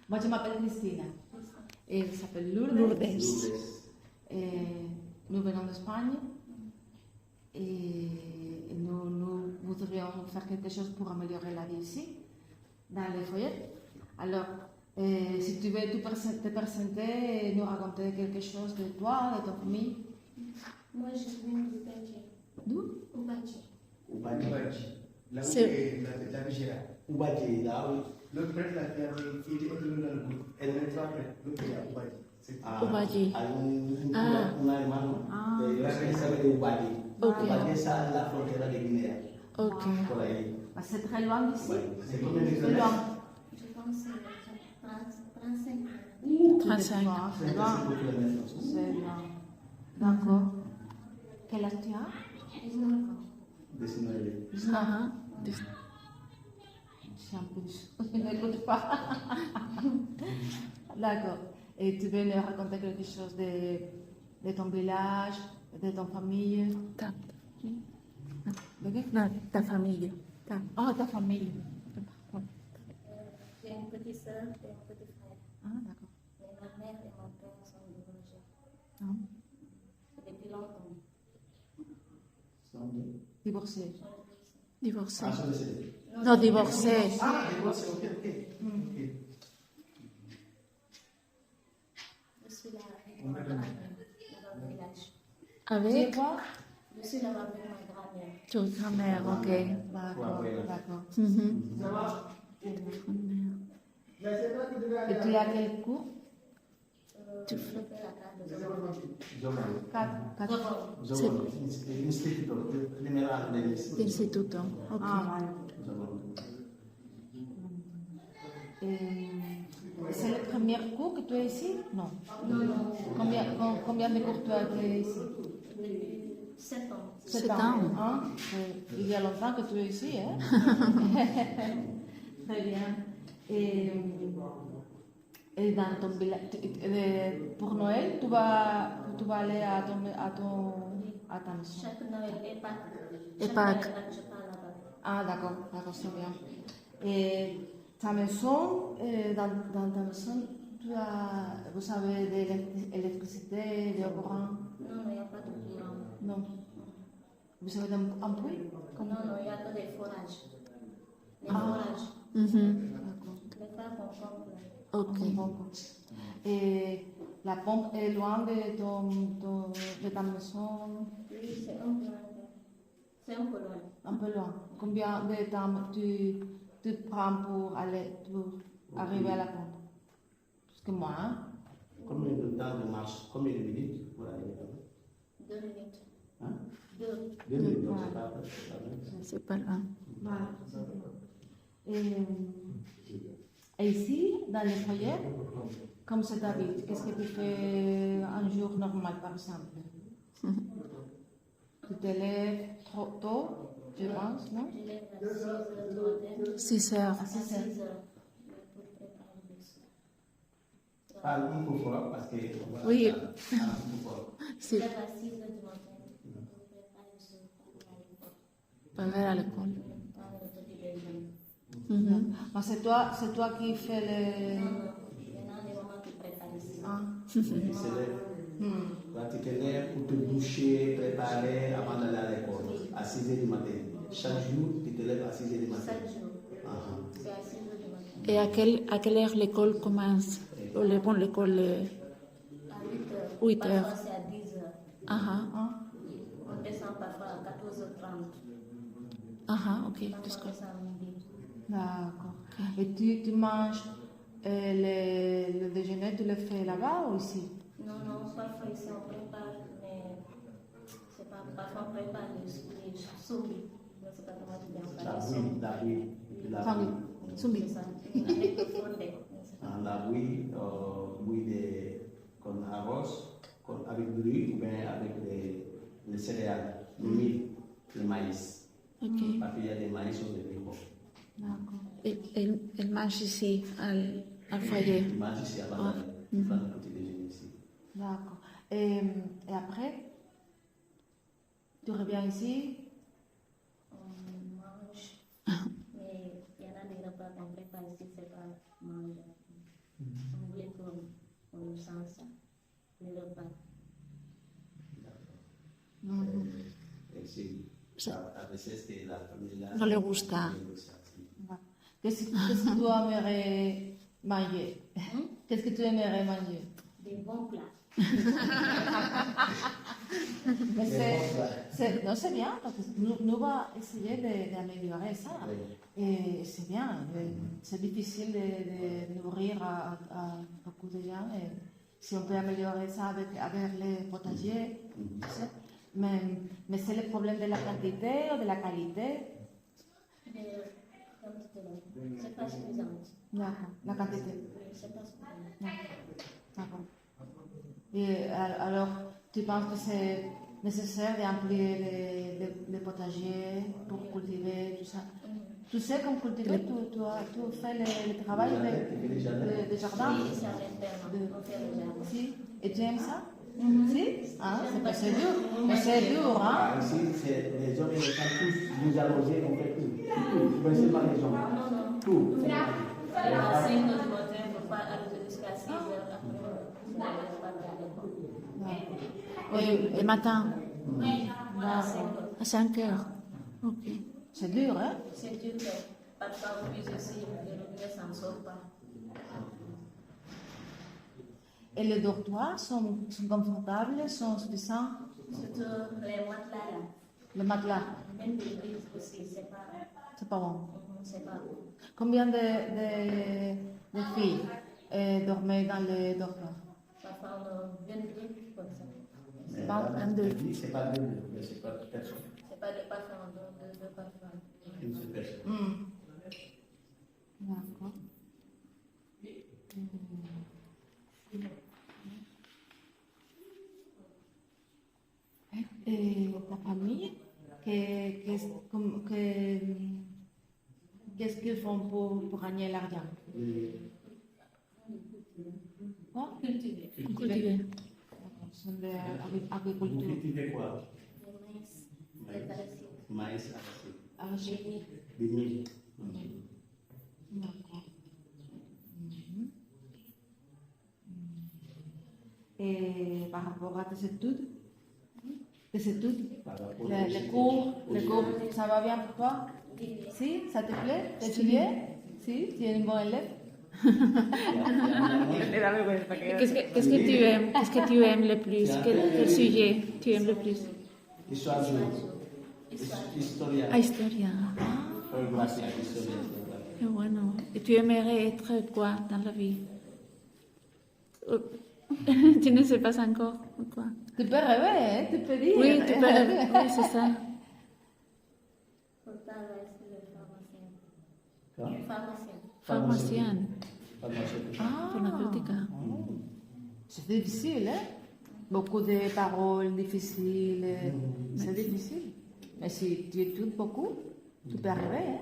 Moi, je m'appelle Cristina. Et elle s'appelle Lourdes. Lourdes. Et nous venons d'Espagne. Et nous voudrions faire quelque chose pour améliorer la vie ici, dans les foyers. Alors, si tu veux te présenter et nous raconter quelque chose de toi, de ton famille. Moi, je viens du Badji. D'où? Au Badji. Ubadji. Là où C'est- est la Vigéra. Ubadji, là, oui. L'autre prêtre, là, qui avait été inclus dans le groupe. Elle est trois prêtres. L'autre, il y a Ubadji. C'est Ah, Ubadji. hay Ah. un hermano Ah. de la iglesia de Ubadji. Ok. Ubadji está en la frontera de Guinea, Ok. por ahí. Ah, c'est très loin d'ici. C'est combien de C'est kilomètres? loin. Je pense que c'est 35 ans. 35. C'est loin. 35 kilomètres. C'est loin. D'accord. Quel âge tu as? 19 ans. 19. Ajá. Je suis un peu... Je n'écoute pas. D'accord. Et tu veux nous raconter quelque chose de ton village, de ton famille? Ta, ¿De qué? no, ta familia. Ta. Ah, ta famille. J'ai une petite soeur et un petit frère. Ah, d'accord. Mais ma mère et mon père sont divorcés. Ah. Depuis longtemps. Divorcé. Divorcé. Ah, son décédés. No, divorcé. Ah, divorcé, ok, ok. Ok. Je suis là avec ma grand-mère dans le village. Tu es Avec quoi? Je suis là avec ma grand-mère. tu grand-mère, ok. D'accord, Ouais, ouais. d'accord. Mhm. Ça va? Et tu es à quel cours? Je fais la carte de Giovane. Quatre. Giovane. Istituto, primero anno dell'istituto. Instituto. Ok. Ah, vale. Giovane. Et c'est le premier cours que tu es ici? Non. Non, non. Combien de cours tu as été ici? Depuis 7 ans. 7 ans. Hein? Il y a longtemps que tu es ici, hein? Très bien. Et dans ton village, pour Noël, tu vas aller à ta maison. Chaque Noël et Pâques. Et Chaque Pâques. Noël, je pars là-bas. Ah, d'accord, c'est bien. Et ta maison, dans ta maison, vous avez de l'électricité, de courant? Non, non, il n'y a pas de courant. Non. Vous avez un puits? Non, non, il n'y a que des forages. Les Ah. forages. Mhm. D'accord. Les femmes ont compris. Ok. Et la pompe est loin de ta maison? Oui, c'est un peu loin. C'est un peu loin. Un peu loin. Combien de temps tu prends pour arriver à la pompe? Parce que moi, hein? Combien de temps de marche? Combien de minutes pour aller là-bas? 2 minutes. Hein? 2. 2 minutes, donc Ouais. c'est pas mal. C'est pas loin. Voilà. Et ici, dans le foyer, comme c'est David, qu'est-ce que tu fais un jour normal, par exemple? Tu te lèves trop tôt, je pense, non? Je lève à 6 heures du matin. 6 heures. À À 6 6 heures. heures. Pour préparer le soir. Parle un peu fort parce que. Voilà, Oui. parle un peu fort. Je C'est lève à 6 heures du matin. Pour préparer le soir. para ir à l'école. Préparer le petit déjeuner. Mhm. Mais c'est toi qui fais le... Non, non. Il y en a des mamans qui préparent ici. Ah. Tu te lèves, quand tu te lèves pour te doucher, préparer avant d'aller à l'école, à 6 heures du matin. Chaque jour, tu te lèves à 6 heures du matin. 7 jours. Ah, C'est à 6 heures du matin. Et à quelle heure l'école commence? L'école À 8 heures. 8 heures. Parfois, c'est à 10 heures. Aha. On descend parfois à 14h30. Aha, ok. Parfois, on D'accord. descend à midi. D'accord. Et tu manges le déjeuner, tu le fais là-bas ou ici? Non, non, parfois ici on prépare, mais c'est pas, parfois on prépare les souris. Je ne sais pas comment tu dis en la français. bouille, la bouille, la Sangue. bouille. Sumbi. C'est ça. Avec le fondé. Ah, la bouille, bouille de, con arroz, avec du riz ou bien avec les céréales, le mil, le maïs. Ok. Parce qu'il y a des maïs ou des riz. D'accord. Elle mange ici, al foyer. Il mange ici avant de faire le petit déjeuner ici. D'accord. Et après, tu reviens ici? On mange. Mais il y en a des repas qu'on prépare ici, c'est pas manger. veces que la familia No le gusta. Qu'est-ce que tu aimerais manger? Qu'est-ce que tu aimerais manger? Des bons plats. Mais non, c'est bien, parce que nous allons essayer d'améliorer ça. Et c'est bien. C'est difficile de nourrir à beaucoup de gens. Et si on peut améliorer ça avec les potagers, tu sais. Mais c'est le problème de la quantité ou de la qualité. C'est pas suffisant. D'accord, la quantité. C'est pas suffisant. D'accord. Et alors, tu penses que c'est nécessaire d'amplier les potagers pour cultiver tout ça? Tu sais comment cultiver? Tu fais le travail de jardin? Oui, c'est à l'interne. On fait le jardin. Si. Et tu aimes ça? Si? Ah, c'est dur. Mais c'est dur, hein? Ici, les hommes et les femmes, tous, vous arrosez, on fait tout. Tout. Vous ne pas les hommes. Non. Tout. À 5 heures du matin, il ne faut pas arrêter jusqu'à 6 heures. Après, on ne pas Le matin, à 5 heures. à 5 heures. Ok. C'est dur, hein? C'est dur, mais parfois, on puise aussi, le robinet, ça ne sort pas. Et les dortoirs sont confortables, sont suffisants? Surtout les matelas là. Le matelas, Même les lits aussi, c'est pas bon. c'est pas bon. Combien de filles dormaient dans les dortoirs? Parfois, on a 22 comme ça. Mais Pas là, 22. je dis, c'est pas deux, mais c'est pas personne. C'est pas de parfum, on a deux parfums. Une seule personne. D'accord. Et ta famille, qu'est-ce qu'ils font pour gagner l'argent? Quoi? Cultiver. Cultiver. Ce sont des Vous agriculteurs. cultivez quoi? Le maïs, les arachides, Maïs, arachide. Arachides. Des mille. D'accord. Et par rapport à tes études, Par rapport les cours, ça va bien pour toi? Si, ça te plaît d'étudier? Si, tu es une bonne élève? Qu'est-ce que tu aimes? Qu'est-ce que tu aimes le plus? Quel sujet tu aimes le plus? Histoire historia. Ah, historia. Geografía, historia. Qué bueno. ¿Y tú aimerais être quoi dans la vie? Tu ne sais pas encore quoi? Tu peux rêver, hein? Tu peux dire. Oui, tu peux rêver. Oui, c'est ça. pour travailler sur le pharmacien. Quoi? Pharmacien. Pharmacienne. Pharmaceutique. Pharmaceutica. C'est difficile, hein? Beaucoup de paroles difficiles. C'est difficile. Mais si tu étudies beaucoup, tu peux arriver, hein?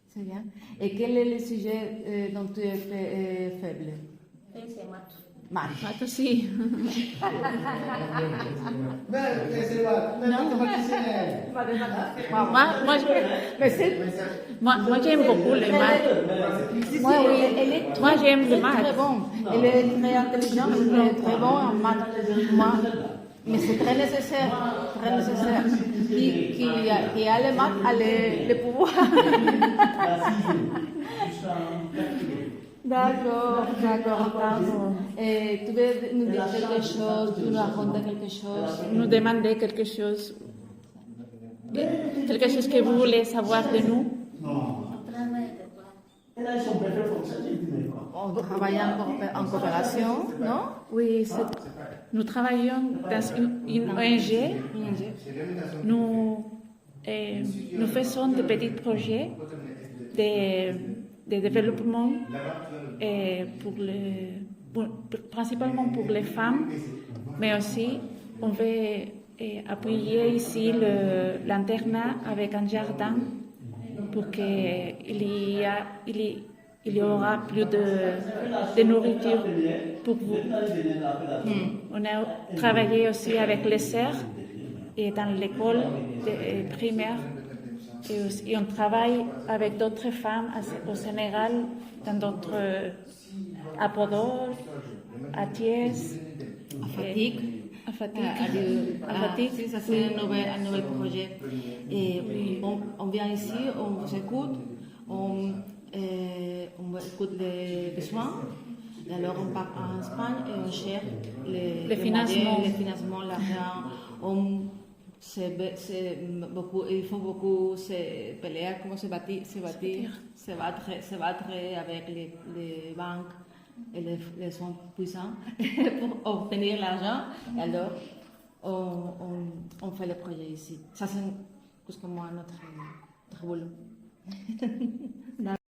C'est bien. Et quel est le sujet dont tu es faible? C'est maths. Maths. Maths aussi. Moi, j'aime beaucoup les maths. Moi, oui, elle est Moi, j'aime les très maths. bon. Elle est très intelligente, elle est très bon en maths. Moi, mais c'est très nécessaire. Qui a les maths a le pouvoir. D'accord, pardon. Et tu veux nous dire quelque chose, tu nous raconter quelque chose? Nous demander quelque chose. Quelque chose que vous voulez savoir de nous. On travaille de quoi? On travaille en coopération, non? Oui, nous travaillons dans une ONG. Nous faisons de petits projets de développement principalement pour les femmes, mais aussi on veut appuyer ici l'internat avec un jardin pour qu'il y aura plus de nourriture pour vous. On a travaillé aussi avec les sœurs et dans l'école primaire. Et on travaille avec d'autres femmes au Sénégal, dans d'autres, à Podor, à Thiès, À Fatigue. à Fatigue. Si, ça c'est un nouvel projet. Et on vient ici, on vous écoute, on écoute les besoins. Et alors on part en Espagne et on cherche les financements, l'argent. Il faut beaucoup se pelear, comment se battre avec les banques et les fonds puissants pour obtenir l'argent. Et alors, on fait le projet ici. Ça, c'est plus que moi notre boulot.